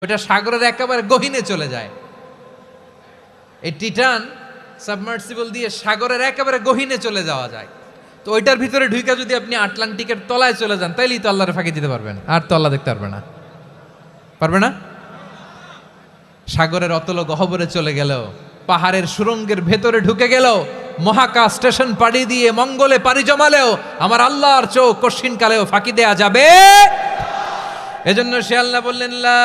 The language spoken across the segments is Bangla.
ওটা সাগরের একেবারে গহীনে চলে যায়। এই টাইটান সাবমার্সিবল দিয়ে সাগরের একেবারে গহীনে চলে যাওয়া যায়। তো ওইটার ভিতরে ঢুকে যদি আপনি আটলান্টিকের তলায় চলে যান, তাইলেই তো আল্লাহরে ফাঁকি দিতে পারবেন, আর তো আল্লাহ দেখতে পারবে না। পারবে না? সাগরের অতল গহ্বরে চলে গেল, পাহাড়ের সুরঙ্গের ভেতরে ঢুকে গেল, মহাকাশ স্টেশন পাড়ি দিয়ে মঙ্গলে পাড়ি জমালেও আমার আল্লাহর চোখ কঠিন কালেও ফাঁকি দেয়া যাবে। এজন্য সে আল্লাহ বললেন, লা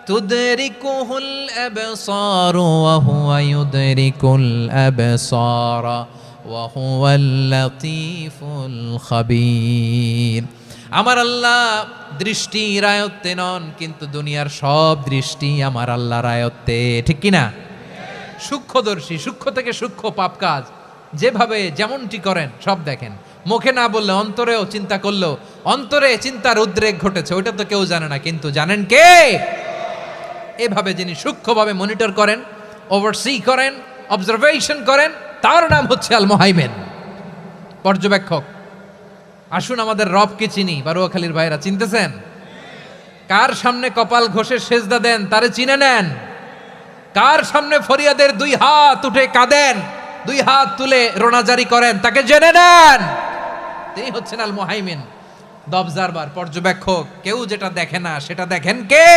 তুদরিকুহুল আবসার ওয়া হুয়া ইউদরিকুল আবসার ওয়া হুয়াল লাতীফুল খাবীর। আমার আল্লাহ দৃষ্টির আয়ত্তে নন, কিন্তু দুনিয়ার সব দৃষ্টি আমার আল্লাহর আয়ত্তে, ঠিক কিনা? সূক্ষ্মদর্শী, সূক্ষ্ম থেকে সূক্ষ্ম পাপ কাজ যেভাবে যেমনটি করেন সব দেখেন। মুখে না বললে অন্তরেও চিন্তা করলেও অন্তরে চিন্তার উদ্রেক ঘটেছে, ওইটা তো কেউ জানে না, কিন্তু জানেন কে? এভাবে যিনি সূক্ষ্মভাবে মনিটর করেন, ওভারসি করেন, অবজারভেশন করেন, তার নাম হচ্ছে আল মুহাইমিন, পর্যবেক্ষক। আসুন আমাদের রবকে চিনি। বারুয়াখালীর ভাইরা চিনতেছেন? কার সামনে কপাল ঘষে সেজদা দেন তারে চিনে নেন। কার সামনে ফরিয়াদের দুই হাত উঠে কাঁদেন, দুই হাত তুলে রোনাজারি করেন, তাকে জেনে নেন। তিনি হচ্ছেন আল মুহাইমিন, দ্য অবজারভার, পর্যবেক্ষক। কেউ যেটা দেখে না সেটা দেখেন কে?